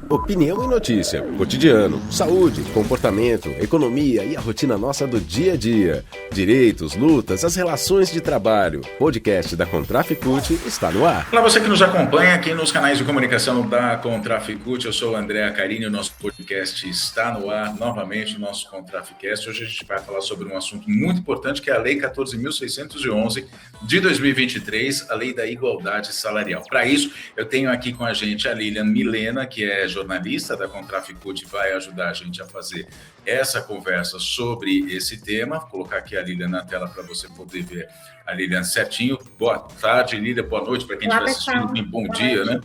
Opinião e notícia, cotidiano, saúde, comportamento, economia e a rotina nossa do dia a dia. Direitos, lutas, as relações de trabalho. Podcast da Contraficute está no ar. Olá, você que nos acompanha aqui nos canais de comunicação da Contraficute. Eu sou o André Acarini, o nosso podcast está no ar novamente, o nosso Contraficast. Hoje a gente vai falar sobre um assunto muito importante, que é a Lei 14.611 de 2023, a Lei da Igualdade Salarial. Para isso, eu tenho aqui com a gente a Lilian Milena, que é jornalista da Contraficute, vai ajudar a gente a fazer essa conversa sobre esse tema. Vou colocar aqui a Lilian na tela para você poder ver a Lilian certinho. Boa tarde, Lilian, boa noite para quem estiver assistindo, e bom dia, né?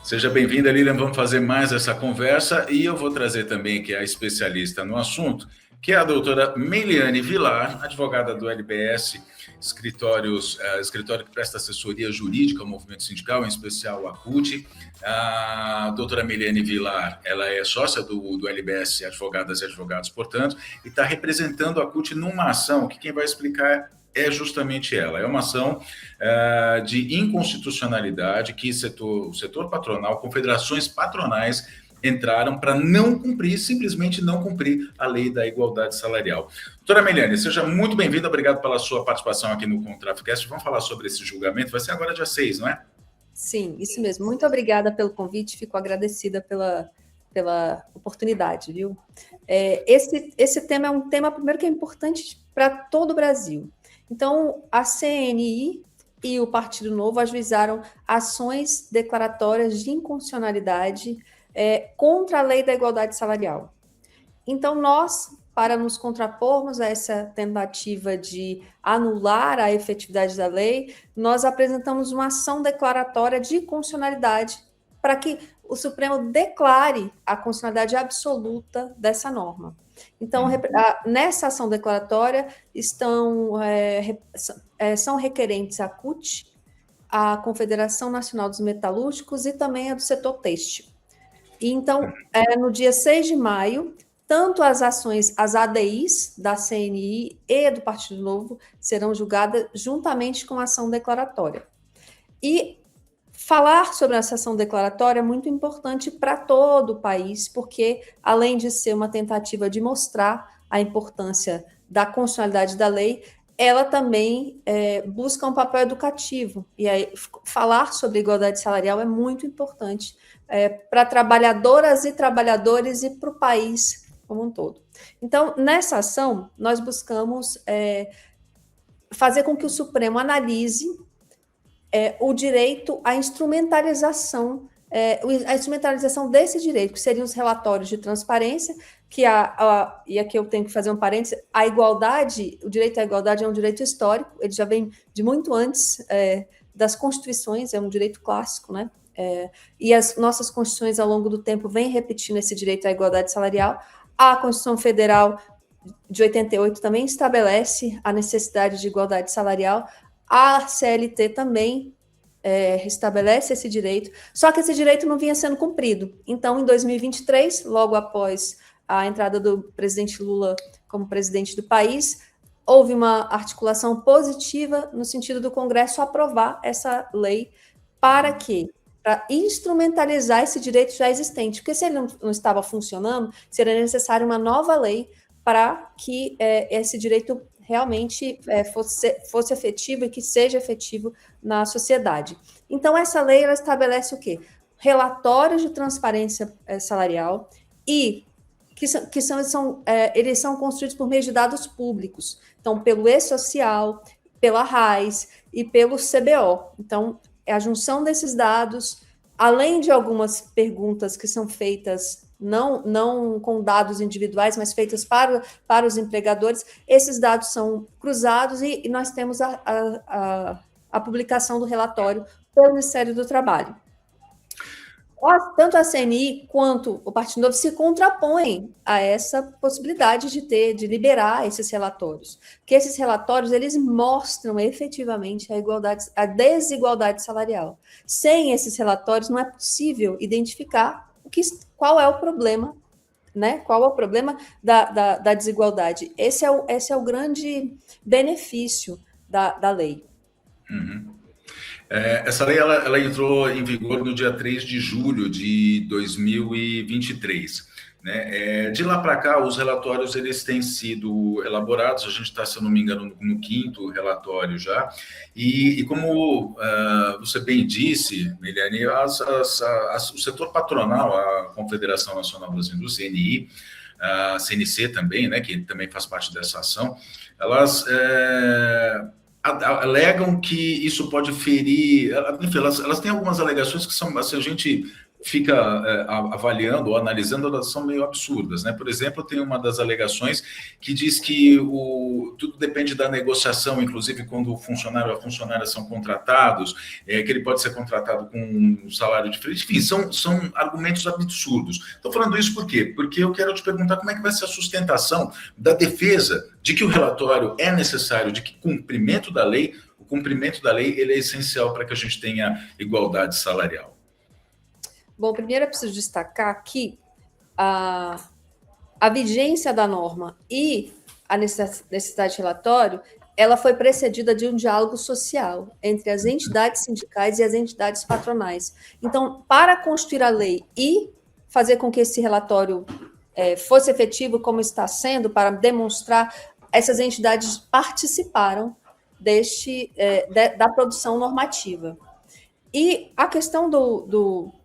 Seja bem-vinda, Lilian, vamos fazer mais essa conversa e eu vou trazer também que é a especialista no assunto, que é a doutora Meliane Vilar, advogada do LBS, escritório que presta assessoria jurídica ao movimento sindical, em especial a CUT. A doutora Meliane Vilar, ela é sócia do LBS Advogadas e Advogados, portanto, e está representando a CUT numa ação que quem vai explicar é justamente ela. É uma ação de inconstitucionalidade que o setor patronal, confederações patronais, entraram para não cumprir, simplesmente não cumprir a lei da igualdade salarial. Doutora Meliane, seja muito bem-vinda, obrigado pela sua participação aqui no Contraficast. Vamos falar sobre esse julgamento, vai ser agora dia 6, não é? Sim, isso mesmo. Muito obrigada pelo convite, fico agradecida pela oportunidade, viu? Esse tema é um tema, primeiro, que é importante para todo o Brasil. Então, a CNI e o Partido Novo ajuizaram ações declaratórias de inconstitucionalidade contra a lei da igualdade salarial. Então, nós, para nos contrapormos a essa tentativa de anular a efetividade da lei, nós apresentamos uma ação declaratória de constitucionalidade para que o Supremo declare a constitucionalidade absoluta dessa norma. Então, nessa ação declaratória são requerentes a CUT, a Confederação Nacional dos Metalúrgicos e também a do setor têxtil. E então, no dia 6 de maio, tanto as ações, as ADIs da CNI e do Partido Novo serão julgadas juntamente com a ação declaratória. E falar sobre essa ação declaratória é muito importante para todo o país, porque, além de ser uma tentativa de mostrar a importância da constitucionalidade da lei, ela também busca um papel educativo. E aí, falar sobre igualdade salarial é muito importante para trabalhadoras e trabalhadores e para o país como um todo. Então, nessa ação, nós buscamos fazer com que o Supremo analise o direito à instrumentalização, a instrumentalização desse direito, que seriam os relatórios de transparência, e aqui eu tenho que fazer um parênteses, o direito à igualdade é um direito histórico, ele já vem de muito antes das constituições, é um direito clássico, né? E as nossas constituições, ao longo do tempo, vêm repetindo esse direito à igualdade salarial. A Constituição Federal de 88 também estabelece a necessidade de igualdade salarial. A CLT também estabelece esse direito, só que esse direito não vinha sendo cumprido. Então, em 2023, logo após a entrada do presidente Lula como presidente do país, houve uma articulação positiva no sentido do Congresso aprovar essa lei para quê? Para instrumentalizar esse direito já existente, porque se ele não estava funcionando, seria necessário uma nova lei para que esse direito realmente fosse efetivo e que seja efetivo na sociedade. Então, essa lei ela estabelece o quê? Relatórios de transparência salarial e eles são construídos por meio de dados públicos. Então, pelo E-Social, pela RAIS e pelo CBO. Então, é a junção desses dados, além de algumas perguntas que são feitas não com dados individuais, mas feitas para os empregadores, esses dados são cruzados e nós temos a publicação do relatório pelo Ministério do Trabalho. Tanto a CNI quanto o Partido Novo se contrapõem a essa possibilidade de liberar esses relatórios, porque esses relatórios eles mostram efetivamente a desigualdade salarial. Sem esses relatórios não é possível identificar qual é o problema, né? Qual é o problema da desigualdade? Esse é o grande benefício da lei. Uhum. Essa lei ela entrou em vigor no dia 3 de julho de 2023. Né? De lá para cá, os relatórios eles têm sido elaborados, a gente está, se eu não me engano, no 5º relatório já, e como você bem disse, Miliane, o setor patronal, a Confederação Nacional das Indústrias, CNI, a CNC também, né, que também faz parte dessa ação, elas alegam que isso pode ferir, enfim, elas têm algumas alegações que são, assim, a gente fica avaliando ou analisando, elas são meio absurdas, né? Por exemplo, tem uma das alegações que diz que tudo depende da negociação, inclusive quando o funcionário ou a funcionária são contratados, que ele pode ser contratado com um salário diferente, enfim, são argumentos absurdos. Estou falando isso por quê? Porque eu quero te perguntar como é que vai ser a sustentação da defesa de que o relatório é necessário, de que o cumprimento da lei ele é essencial para que a gente tenha igualdade salarial. Bom, primeiro eu preciso destacar que a vigência da norma e a necessidade de relatório, ela foi precedida de um diálogo social entre as entidades sindicais e as entidades patronais. Então, para construir a lei e fazer com que esse relatório fosse efetivo, como está sendo, para demonstrar, essas entidades participaram da produção normativa. E a questão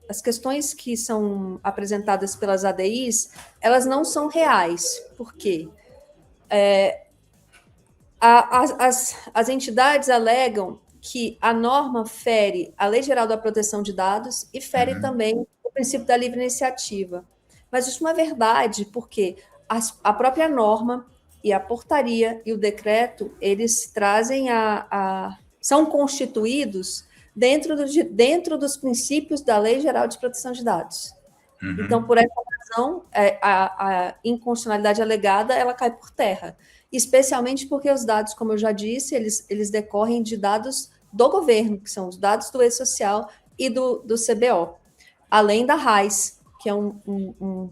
as questões que são apresentadas pelas ADIs, elas não são reais, porque as entidades alegam que a norma fere a Lei Geral da Proteção de Dados e fere também o princípio da livre iniciativa. Mas isso não é verdade, porque a própria norma e a portaria e o decreto, eles trazem são constituídos dentro dos princípios da Lei Geral de Proteção de Dados. Então, por essa razão, a inconstitucionalidade alegada, ela cai por terra, especialmente porque os dados, como eu já disse, eles decorrem de dados do governo, que são os dados do E-Social e do CBO, além da RAIS, que é um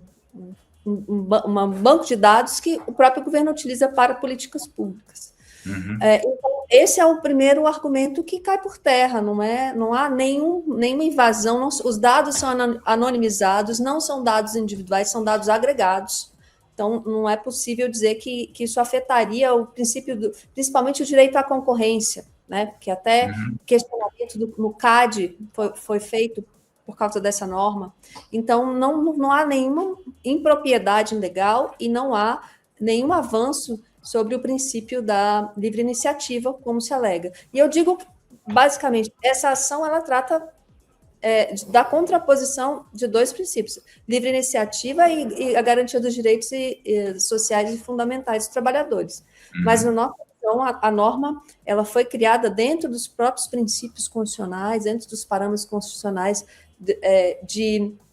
banco de dados que o próprio governo utiliza para políticas públicas. Então, esse é o primeiro argumento que cai por terra, não há nenhuma invasão, os dados são anonimizados, não são dados individuais, são dados agregados, então não é possível dizer que isso afetaria o princípio, principalmente o direito à concorrência, né? Porque até questionamento no CAD foi feito por causa dessa norma, então não há nenhuma impropriedade legal e não há nenhum avanço sobre o princípio da livre iniciativa, como se alega. E eu digo, basicamente, essa ação, ela trata da contraposição de dois princípios, livre iniciativa e a garantia dos direitos sociais e fundamentais dos trabalhadores. Mas, na nossa visão, a norma, ela foi criada dentro dos próprios princípios constitucionais, dentro dos parâmetros constitucionais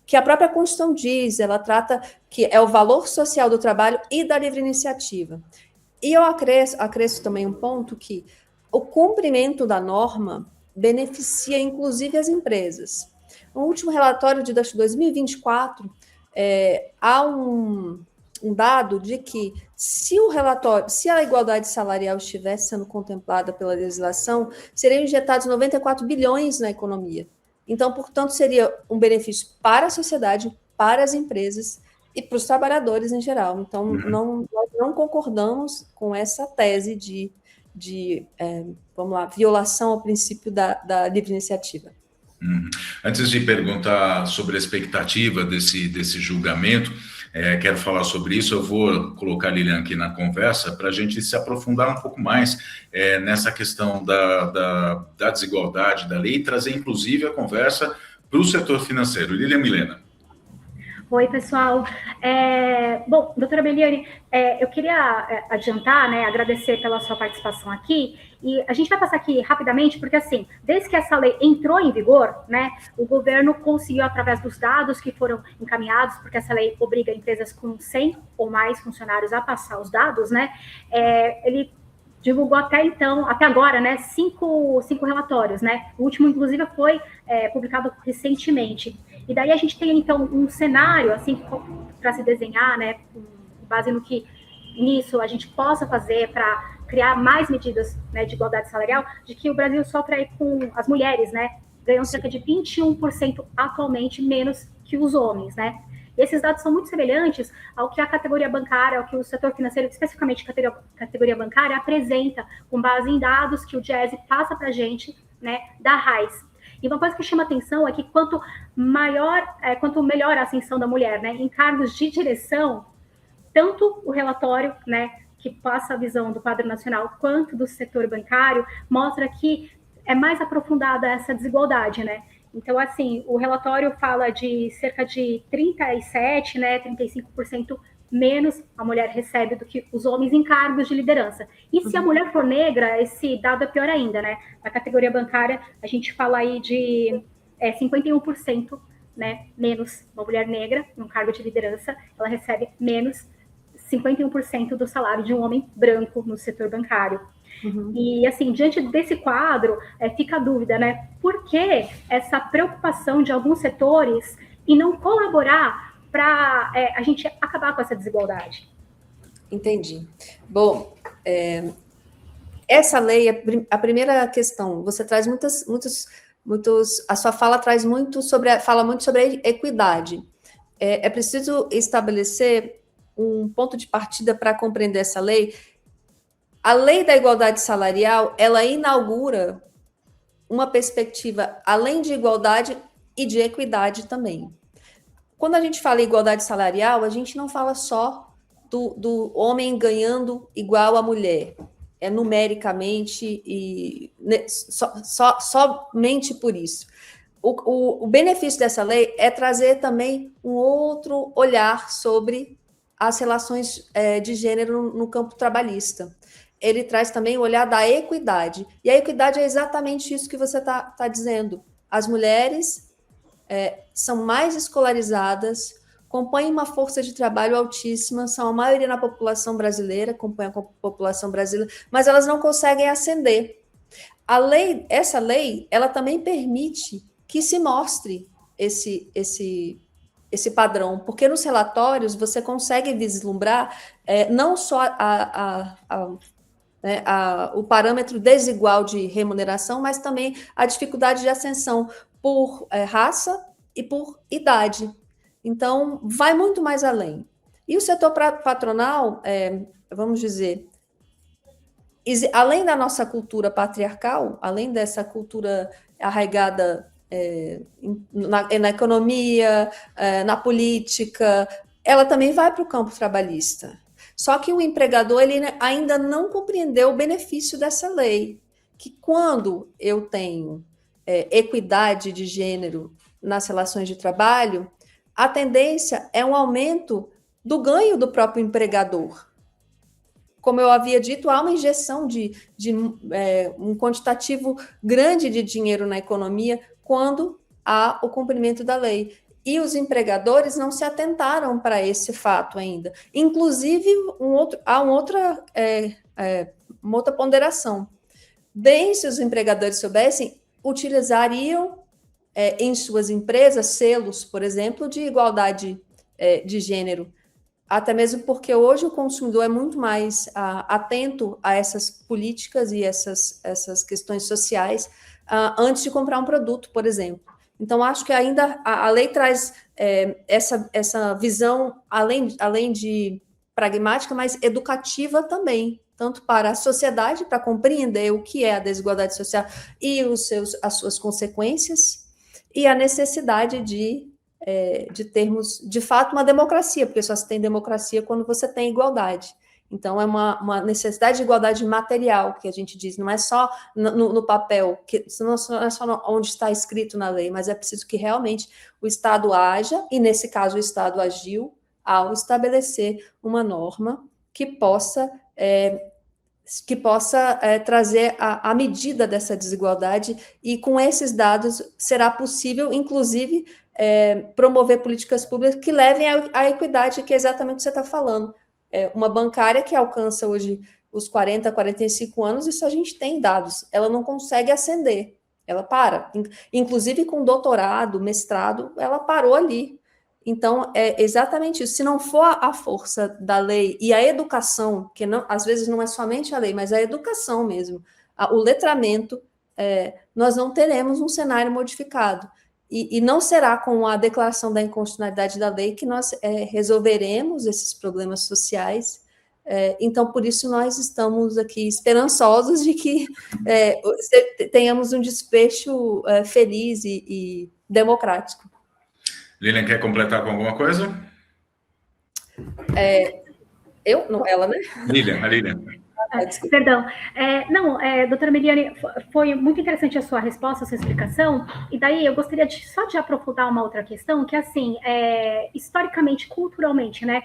que a própria Constituição diz, ela trata que é o valor social do trabalho e da livre iniciativa. E eu acresço também um ponto que o cumprimento da norma beneficia, inclusive, as empresas. No último relatório de 2024, há um dado de que se a igualdade salarial estivesse sendo contemplada pela legislação, seriam injetados 94 bilhões na economia. Então, portanto, seria um benefício para a sociedade, para as empresas e para os trabalhadores em geral. Então, nós não concordamos com essa tese de violação ao princípio da livre iniciativa. Antes de perguntar sobre a expectativa desse julgamento, quero falar sobre isso, eu vou colocar a Lilian aqui na conversa para a gente se aprofundar um pouco mais nessa questão da desigualdade da lei e trazer, inclusive, a conversa para o setor financeiro. Lilian Milena. Oi, pessoal. Bom, doutora Meliane, eu queria adiantar, né, agradecer pela sua participação aqui, e a gente vai passar aqui rapidamente, porque, assim, desde que essa lei entrou em vigor, né, o governo conseguiu, através dos dados que foram encaminhados, porque essa lei obriga empresas com 100 ou mais funcionários a passar os dados, né, ele divulgou até agora, né, cinco relatórios, né, o último, inclusive, foi publicado recentemente. E daí a gente tem, então, um cenário, assim, para se desenhar, né, com base nisso a gente possa fazer para criar mais medidas, né, de igualdade salarial, de que o Brasil sofre aí com as mulheres, né, ganham cerca de 21% atualmente menos que os homens, né? E esses dados são muito semelhantes ao que a categoria bancária, ao que o setor financeiro, especificamente a categoria bancária, apresenta, com base em dados que o Diese passa para a gente, né, da RAIS. E uma coisa que chama atenção é que quanto melhor a ascensão da mulher, né, em cargos de direção, tanto o relatório, né, que passa a visão do quadro nacional, quanto do setor bancário, mostra que é mais aprofundada essa desigualdade, né? Então, assim, o relatório fala de cerca de 37, né, 35% menos a mulher recebe do que os homens em cargos de liderança. E se a mulher for negra, esse dado é pior ainda, né? Na categoria bancária, a gente fala aí de 51%, né, menos uma mulher negra em um cargo de liderança, ela recebe menos 51% do salário de um homem branco no setor bancário. E, assim, diante desse quadro, fica a dúvida, né? Por que essa preocupação de alguns setores e não colaborar para a gente acabar com essa desigualdade? Entendi. Bom, essa lei, a primeira questão, você traz a sua fala traz fala muito sobre a equidade. É preciso estabelecer um ponto de partida para compreender essa lei. A lei da igualdade salarial, ela inaugura uma perspectiva além de igualdade e de equidade também. Quando a gente fala em igualdade salarial, a gente não fala só do homem ganhando igual à mulher, numericamente e somente por isso. O benefício dessa lei é trazer também um outro olhar sobre as relações de gênero no campo trabalhista. Ele traz também o olhar da equidade. E a equidade é exatamente isso que você está dizendo. As mulheres são mais escolarizadas, compõem uma força de trabalho altíssima, são a maioria na população brasileira, compõem a população brasileira, mas elas não conseguem ascender. Essa lei, ela também permite que se mostre esse padrão, porque nos relatórios você consegue vislumbrar não só o parâmetro desigual de remuneração, mas também a dificuldade de ascensão por raça e por idade. Então, vai muito mais além. E o setor patronal, vamos dizer, além da nossa cultura patriarcal, além dessa cultura arraigada na economia, na política, ela também vai para o campo trabalhista. Só que o empregador ele ainda não compreendeu o benefício dessa lei, que quando eu tenho equidade de gênero nas relações de trabalho, a tendência é um aumento do ganho do próprio empregador. Como eu havia dito, há uma injeção de um quantitativo grande de dinheiro na economia quando há o cumprimento da lei. E os empregadores não se atentaram para esse fato ainda. Inclusive, há uma outra ponderação. Bem, se os empregadores soubessem, utilizariam em suas empresas selos, por exemplo, de igualdade de gênero. Até mesmo porque hoje o consumidor é muito mais atento a essas políticas e essas questões sociais antes de comprar um produto, por exemplo. Então, acho que ainda a lei traz essa visão, além de pragmática, mas educativa também, tanto para a sociedade, para compreender o que é a desigualdade social e as suas consequências, e a necessidade de termos, de fato, uma democracia, porque só se tem democracia quando você tem igualdade. Então, é uma necessidade de igualdade material, que a gente diz, não é só no papel, não é só onde está escrito na lei, mas é preciso que realmente o Estado haja, e nesse caso o Estado agiu ao estabelecer uma norma que possa trazer a medida dessa desigualdade, e com esses dados será possível, inclusive, promover políticas públicas que levem à equidade, que é exatamente o que você está falando. Uma bancária que alcança hoje os 40, 45 anos, isso a gente tem dados, ela não consegue ascender, ela para. Inclusive com doutorado, mestrado, ela parou ali. Então, é exatamente isso. Se não for a força da lei e a educação, que não, às vezes não é somente a lei, mas a educação mesmo, o letramento, nós não teremos um cenário modificado. E não será com a declaração da inconstitucionalidade da lei que nós resolveremos esses problemas sociais. Então, por isso, nós estamos aqui esperançosos de que tenhamos um desfecho feliz e democrático. Lilian, quer completar com alguma coisa? Eu? Não, ela, né? A Lilian. Perdão. Doutora Meliane, foi muito interessante a sua resposta, a sua explicação, e daí eu gostaria só de aprofundar uma outra questão, que assim, historicamente, culturalmente, né,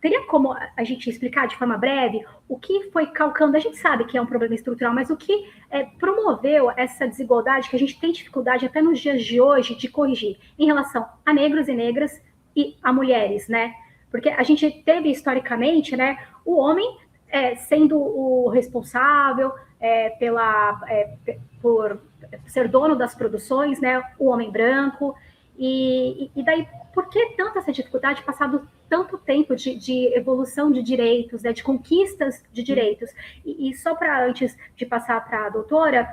teria como a gente explicar de forma breve o que foi calcando, a gente sabe que é um problema estrutural, mas o que promoveu essa desigualdade que a gente tem dificuldade até nos dias de hoje de corrigir em relação a negros e negras e a mulheres, né? Porque a gente teve historicamente, né, o homem sendo o responsável por ser dono das produções, né, o homem branco, e daí, por que tanta essa dificuldade, passado tanto tempo de evolução de direitos, né, de conquistas de direitos? E só para, antes de passar para a doutora,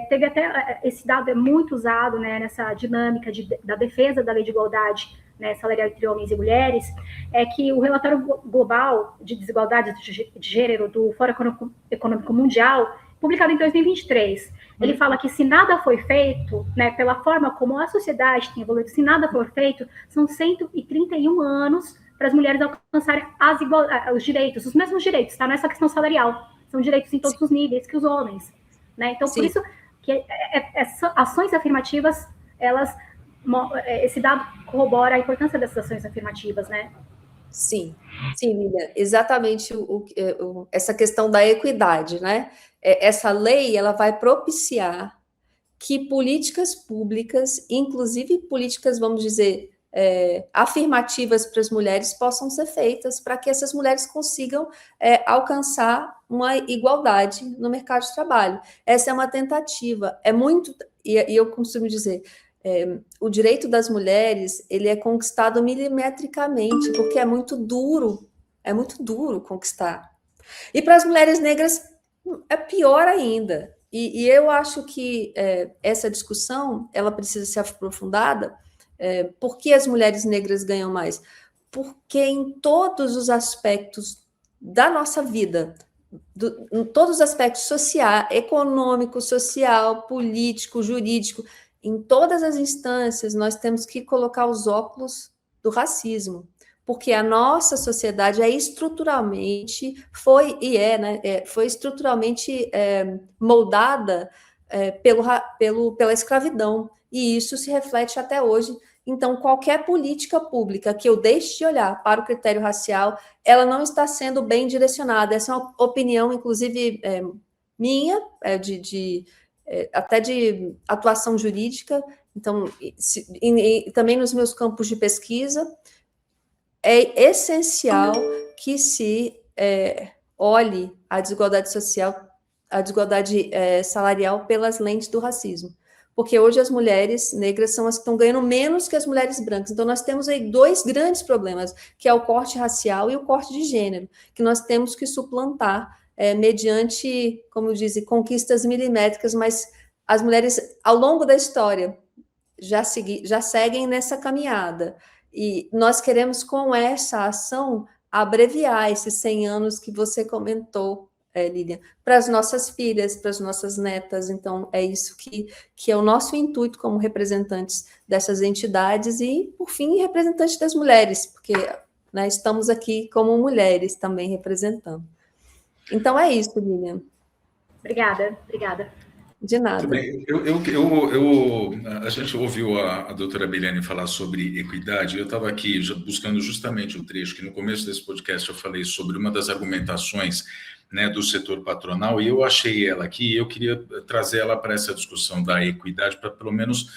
teve até, esse dado é muito usado, né, nessa dinâmica da defesa da lei de igualdade, né, salarial entre homens e mulheres, é que o relatório global de desigualdade de gênero do Fórum Econômico Mundial, publicado em 2023, ele fala que se nada foi feito, né, pela forma como a sociedade tem evoluído, se nada for feito, são 131 anos para as mulheres alcançarem os direitos, os mesmos direitos, tá? Não é só questão salarial, são direitos em todos os níveis que os homens, né? Então, por isso que ações afirmativas, esse dado corrobora a importância dessas ações afirmativas, né? Sim, Lilian, exatamente essa questão da equidade, né? Essa lei, ela vai propiciar que políticas públicas, inclusive políticas, vamos dizer, afirmativas para as mulheres, possam ser feitas para que essas mulheres consigam alcançar uma igualdade no mercado de trabalho. Essa é uma tentativa, e eu costumo dizer, o direito das mulheres, ele é conquistado milimetricamente, porque é muito duro conquistar. E para as mulheres negras é pior ainda. E eu acho que essa discussão, ela precisa ser aprofundada. Por que as mulheres negras ganham mais? Porque em todos os aspectos da nossa vida, em todos os aspectos social, econômico, social, político, jurídico, em todas as instâncias, nós temos que colocar os óculos do racismo, porque a nossa sociedade foi estruturalmente moldada pela escravidão, e isso se reflete até hoje. Então, qualquer política pública que eu deixe de olhar para o critério racial, ela não está sendo bem direcionada. Essa é uma opinião, inclusive, minha, até de atuação jurídica, então, também nos meus campos de pesquisa, é essencial que se olhe a desigualdade social, a desigualdade salarial pelas lentes do racismo, porque hoje as mulheres negras são as que estão ganhando menos que as mulheres brancas. Então, nós temos aí dois grandes problemas, que é o corte racial e o corte de gênero, que nós temos que suplantar mediante, como dizem, conquistas milimétricas, mas as mulheres, ao longo da história, já seguem nessa caminhada. E nós queremos, com essa ação, abreviar esses 100 anos que você comentou, Lilian, para as nossas filhas, para as nossas netas. Então, é isso que é o nosso intuito como representantes dessas entidades e, por fim, representantes das mulheres, porque estamos aqui como mulheres também representando. Então, é isso, Lilian. Obrigada. De nada. Bem, a gente ouviu a doutora Meliane falar sobre equidade. Eu estava aqui buscando justamente o trecho que no começo desse podcast eu falei sobre uma das argumentações, né, do setor patronal, e eu achei ela aqui, e eu queria trazer ela para essa discussão da equidade, para pelo menos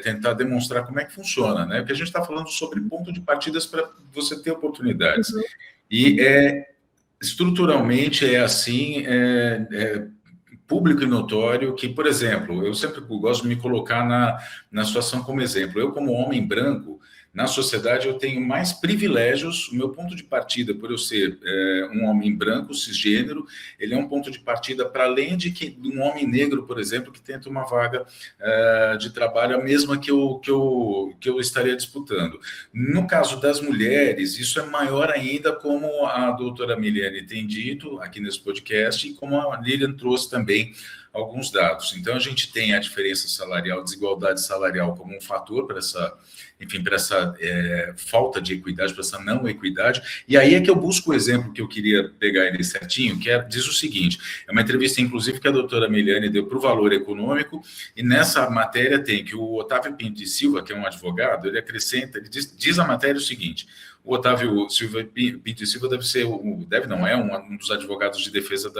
tentar demonstrar como é que funciona, né? Porque a gente está falando sobre ponto de partidas para você ter oportunidades. Uhum. E estruturalmente é assim, público e notório que, por exemplo, eu sempre gosto de me colocar na situação como exemplo. Eu, como homem branco, na sociedade eu tenho mais privilégios. O meu ponto de partida, por eu ser um homem branco, cisgênero, ele é um ponto de partida para além de um homem negro, por exemplo, que tenta uma vaga de trabalho, a mesma que eu estaria disputando. No caso das mulheres, isso é maior ainda, como a doutora Miliane tem dito aqui nesse podcast, e como a Lilian trouxe também alguns dados. Então, a gente tem a diferença salarial, desigualdade salarial como um fator para essa, enfim, para essa falta de equidade, para essa não equidade. E aí é que eu busco o exemplo que eu queria pegar ele certinho, que diz o seguinte, é uma entrevista, inclusive, que a doutora Miliane deu para o Valor Econômico, e nessa matéria tem que o Otávio Pinto e Silva, que é um advogado, ele acrescenta, ele diz a matéria o seguinte: o Otávio Pinto e Silva deve ser, um dos advogados de defesa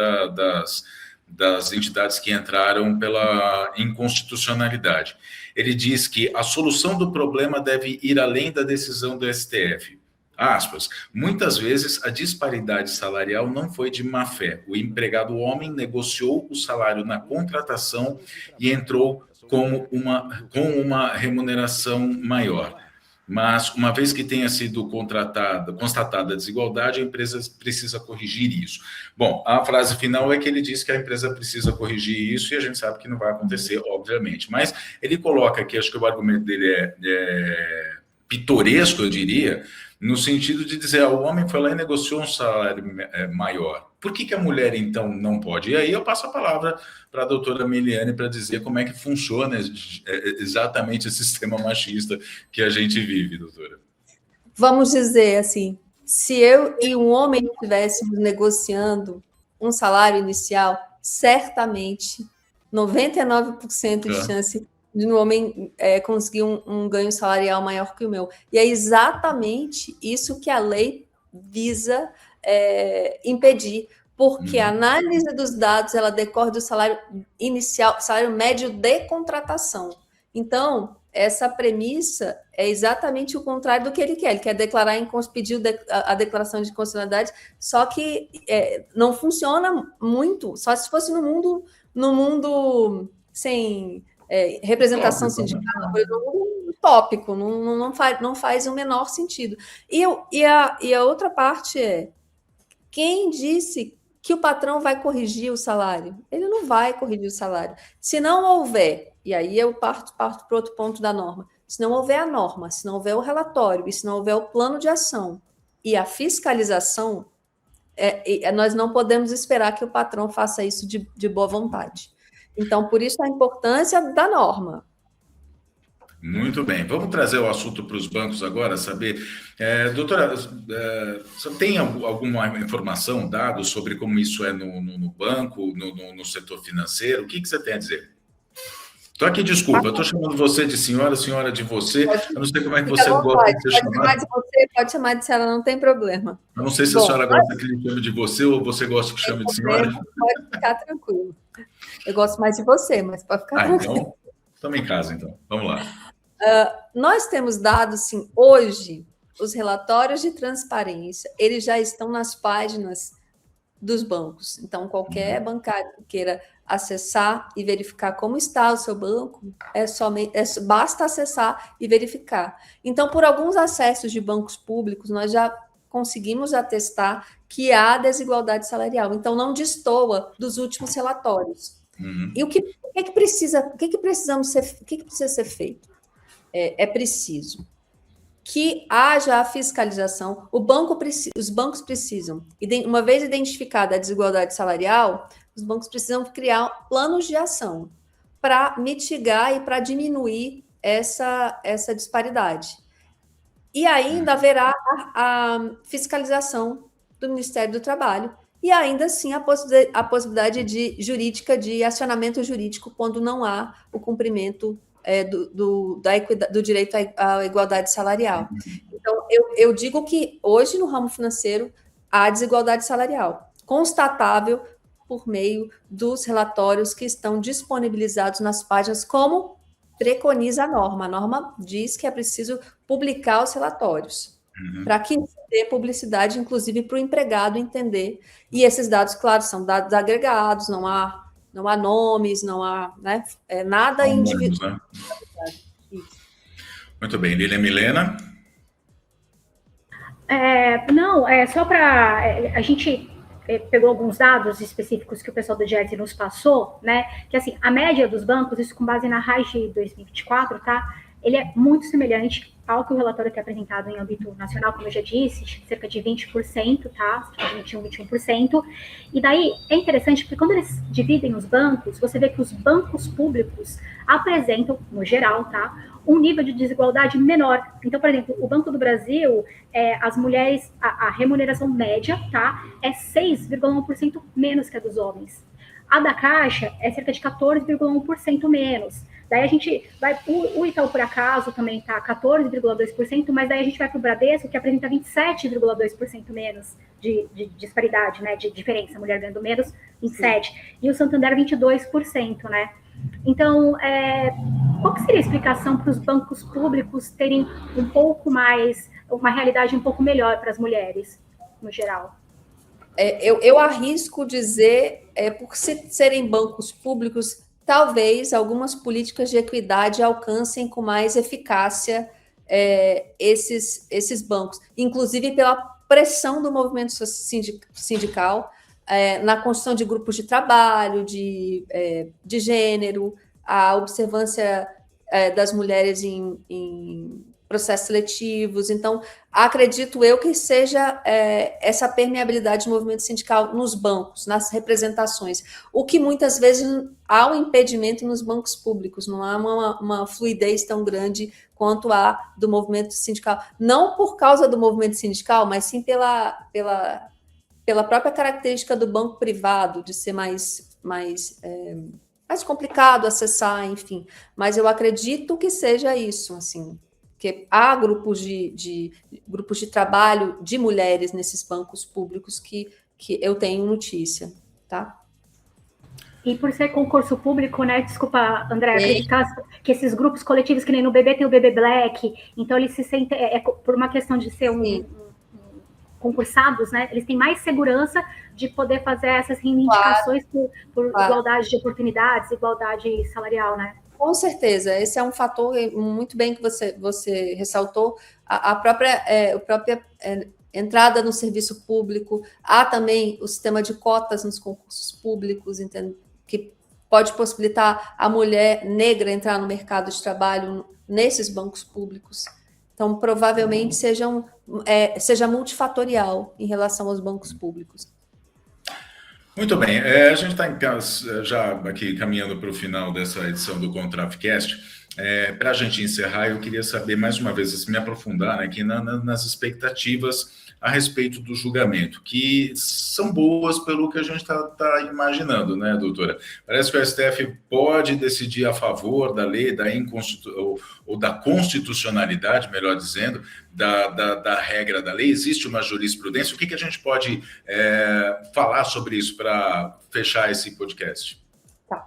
das entidades que entraram pela inconstitucionalidade. Ele diz que a solução do problema deve ir além da decisão do STF. Aspas, muitas vezes a disparidade salarial não foi de má fé. O empregado homem negociou o salário na contratação e entrou com uma remuneração maior. Mas, uma vez que tenha sido constatada a desigualdade, a empresa precisa corrigir isso. Bom, a frase final é que ele diz que a empresa precisa corrigir isso, e a gente sabe que não vai acontecer, obviamente. Mas ele coloca aqui, acho que o argumento dele é pitoresco, eu diria, no sentido de dizer, o homem foi lá e negociou um salário maior. Por que a mulher, então, não pode? E aí eu passo a palavra para a doutora Miliane para dizer como é que funciona exatamente esse sistema machista que a gente vive, doutora. Vamos dizer assim, se eu e um homem estivéssemos negociando um salário inicial, certamente 99% de chance de um homem conseguir um ganho salarial maior que o meu. E é exatamente isso que a lei visa impedir, porque a análise dos dados ela decorre do salário inicial, salário médio de contratação. Então, essa premissa é exatamente o contrário do que ele quer. Ele quer declarar, pedir a declaração de inconstitucionalidade, só que não funciona muito, só se fosse no mundo sem representação sindical, utópico, não faz o menor sentido. E a outra parte é, quem disse que o patrão vai corrigir o salário? Ele não vai corrigir o salário. Se não houver, e aí eu parto para outro ponto da norma, se não houver a norma, se não houver o relatório, e se não houver o plano de ação e a fiscalização, nós não podemos esperar que o patrão faça isso de boa vontade. Então, por isso a importância da norma. Muito bem, vamos trazer o assunto para os bancos agora, saber. Doutora, você tem alguma informação, dados sobre como isso é no banco, no setor financeiro? O que você tem a dizer? Estou aqui, desculpa, eu estou chamando você de senhora de você, eu não sei como é que você gosta de ser chamada. Pode chamar de você, pode chamar de senhora, não tem problema. Eu não sei se a senhora gosta que ele chame de você ou você gosta que chame de senhora. Pode ficar tranquilo. Eu gosto mais de você, mas pode ficar tranquilo. Então, estamos em casa, então. Vamos lá. Nós temos dados, sim, hoje, os relatórios de transparência, eles já estão nas páginas dos bancos. Então, qualquer bancário que queira acessar e verificar como está o seu banco, basta acessar e verificar. Então, por alguns acessos de bancos públicos, nós já conseguimos atestar que há desigualdade salarial. Então, não destoa dos últimos relatórios. E o que precisa ser feito? É preciso que haja a fiscalização. Os bancos precisam, uma vez identificada a desigualdade salarial, os bancos precisam criar planos de ação para mitigar e para diminuir essa disparidade. E ainda haverá a fiscalização do Ministério do Trabalho e ainda assim a possibilidade jurídica de acionamento jurídico quando não há o cumprimento do direito à igualdade salarial. Então, eu digo que hoje no ramo financeiro há desigualdade salarial, constatável por meio dos relatórios que estão disponibilizados nas páginas, como preconiza a norma. A norma diz que é preciso publicar os relatórios, para que dê publicidade, inclusive para o empregado entender. E esses dados, claro, são dados agregados, não há nomes, não há nada individual. Muito bem. Lilian Milena? Não, só para... a gente pegou alguns dados específicos que o pessoal do GES nos passou, né? Que, assim, a média dos bancos, isso com base na RAIS de 2024, tá? Ele é muito semelhante ao que o relatório tem apresentado em âmbito nacional, como eu já disse, cerca de 20%, tá? 21%. E daí é interessante porque quando eles dividem os bancos, você vê que os bancos públicos apresentam, no geral, tá? Um nível de desigualdade menor. Então, por exemplo, o Banco do Brasil, as mulheres, a remuneração média, tá? É 6,1% menos que a dos homens. A da Caixa é cerca de 14,1% menos. Daí a gente vai, o Itaú, por acaso, também está 14,2%, mas daí a gente vai para o Bradesco, que apresenta 27,2% menos de disparidade, né, de diferença, a mulher ganhando menos, 27%, e o Santander 22%, né? Então, qual que seria a explicação para os bancos públicos terem um pouco mais, uma realidade um pouco melhor para as mulheres, no geral? Eu arrisco dizer, por serem bancos públicos, talvez algumas políticas de equidade alcancem com mais eficácia esses bancos, inclusive pela pressão do movimento sindical na construção de grupos de trabalho, de gênero, a observância das mulheres em processos seletivos. Então, acredito eu que seja essa permeabilidade do movimento sindical nos bancos, nas representações, o que muitas vezes há um impedimento nos bancos públicos, não há uma fluidez tão grande quanto há do movimento sindical. Não por causa do movimento sindical, mas sim pela própria característica do banco privado, de ser mais complicado acessar, enfim. Mas eu acredito que seja isso, assim, que há grupos de trabalho de mulheres nesses bancos públicos que eu tenho notícia, tá? E por ser concurso público, né? Desculpa, André, acreditar que esses grupos coletivos, que nem no BB tem o BB Black, então eles se sentem, por uma questão de ser concursados, né? Eles têm mais segurança de poder fazer essas reivindicações por igualdade de oportunidades, igualdade salarial, né? Com certeza, esse é um fator muito bem que você ressaltou, a própria entrada no serviço público, há também o sistema de cotas nos concursos públicos, que pode possibilitar a mulher negra entrar no mercado de trabalho nesses bancos públicos. Então, provavelmente seja multifatorial em relação aos bancos públicos. Muito bem, a gente está já aqui caminhando para o final dessa edição do ContrafCast. Para a gente encerrar, eu queria saber, mais uma vez, assim, me aprofundar aqui nas expectativas a respeito do julgamento, que são boas pelo que a gente está imaginando, né, doutora? Parece que o STF pode decidir a favor da lei, ou da constitucionalidade, melhor dizendo, da regra da lei. Existe uma jurisprudência. O que a gente pode falar sobre isso para fechar esse podcast? Tá.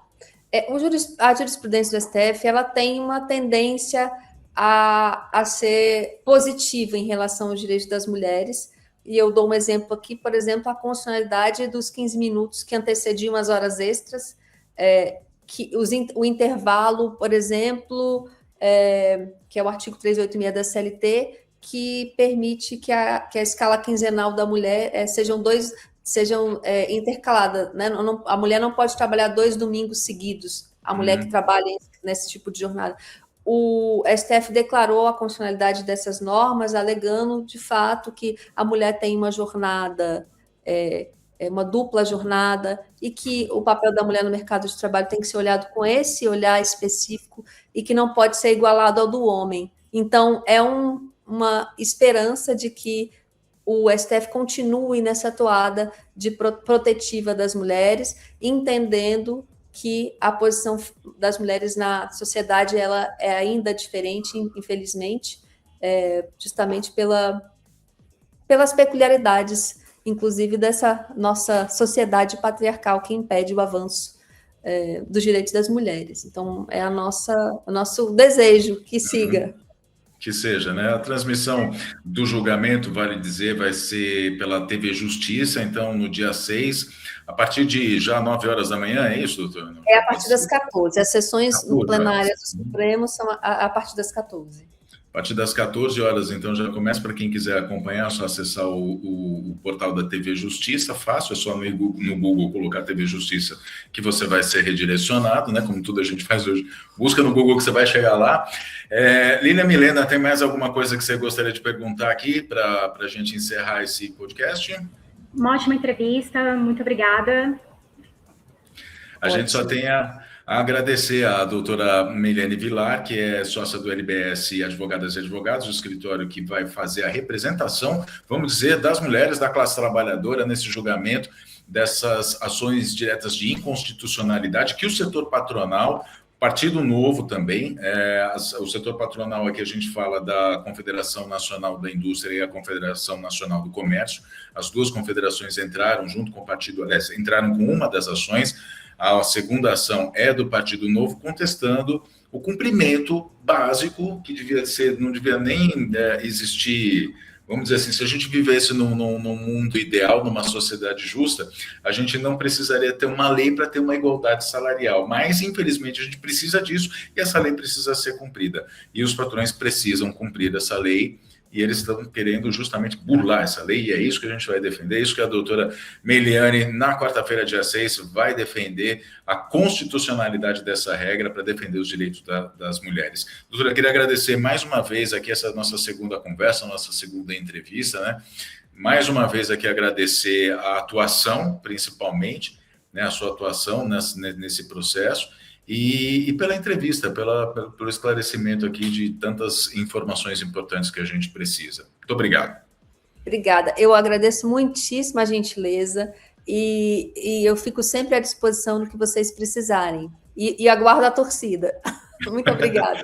A jurisprudência do STF ela tem uma tendência a ser positiva em relação aos direitos das mulheres, e eu dou um exemplo aqui, por exemplo, a constitucionalidade dos 15 minutos que antecediam as horas extras, o intervalo, por exemplo, que é o artigo 386 da CLT, que permite que a escala quinzenal da mulher sejam intercaladas, né? A mulher não pode trabalhar 2 domingos seguidos, a mulher que trabalha nesse tipo de jornada. O STF declarou a constitucionalidade dessas normas, alegando, de fato, que a mulher tem uma jornada, uma dupla jornada, e que o papel da mulher no mercado de trabalho tem que ser olhado com esse olhar específico e que não pode ser igualado ao do homem. Então, é uma esperança de que o STF continue nessa toada de protetiva das mulheres, entendendo que a posição das mulheres na sociedade ela é ainda diferente, infelizmente, justamente pelas peculiaridades, inclusive, dessa nossa sociedade patriarcal que impede o avanço dos direitos das mulheres. Então, é o nosso desejo que siga. Que seja, né? A transmissão do julgamento, vale dizer, vai ser pela TV Justiça, então, no dia 6, a partir de já 9 horas da manhã, é isso, doutor? A partir das 14. As sessões plenárias do Supremo são a partir das 14. A partir das 14 horas, então, já começa. Para quem quiser acompanhar, é só acessar o portal da TV Justiça, fácil, é só no Google colocar TV Justiça, que você vai ser redirecionado, né? Como tudo a gente faz hoje. Busca no Google que você vai chegar lá. Lília Milena, tem mais alguma coisa que você gostaria de perguntar aqui para a gente encerrar esse podcast? Uma ótima entrevista, muito obrigada. A gente só tem a agradecer à doutora Meilene Vilar, que é sócia do LBS Advogadas e Advogados, o escritório que vai fazer a representação, vamos dizer, das mulheres da classe trabalhadora nesse julgamento dessas ações diretas de inconstitucionalidade que o setor patronal, Partido Novo também, o setor patronal aqui a gente fala da Confederação Nacional da Indústria e a Confederação Nacional do Comércio, as duas confederações entraram junto com o Partido, aliás, entraram com uma das ações. A segunda ação é do Partido Novo, contestando o cumprimento básico, que não devia nem existir. Vamos dizer assim, se a gente vivesse num mundo ideal, numa sociedade justa, a gente não precisaria ter uma lei para ter uma igualdade salarial. Mas, infelizmente, a gente precisa disso e essa lei precisa ser cumprida. E os patrões precisam cumprir essa lei. E eles estão querendo justamente burlar essa lei, e é isso que a gente vai defender, é isso que a doutora Meilene, na quarta-feira, dia 6, vai defender a constitucionalidade dessa regra para defender os direitos das mulheres. Doutora, eu queria agradecer mais uma vez aqui essa nossa segunda conversa, nossa segunda entrevista, né? Mais uma vez aqui agradecer a atuação, principalmente, né, a sua atuação nesse processo, e pela entrevista, pelo esclarecimento aqui de tantas informações importantes que a gente precisa. Muito obrigado. Obrigada. Eu agradeço muitíssimo a gentileza e eu fico sempre à disposição no que vocês precisarem. E aguardo a torcida. Muito obrigada.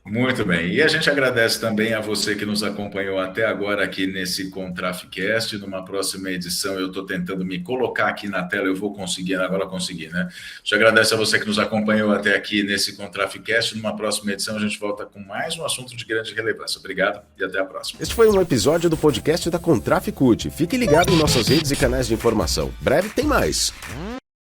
Muito bem. E a gente agradece também a você que nos acompanhou até agora aqui nesse ContrafCast. Numa próxima edição, eu estou tentando me colocar aqui na tela, eu vou conseguir, agora consegui, né? Te agradeço a você que nos acompanhou até aqui nesse ContrafCast. Numa próxima edição, a gente volta com mais um assunto de grande relevância. Obrigado e até a próxima. Este foi um episódio do podcast da ContrafCult. Fique ligado em nossas redes e canais de informação. Breve tem mais.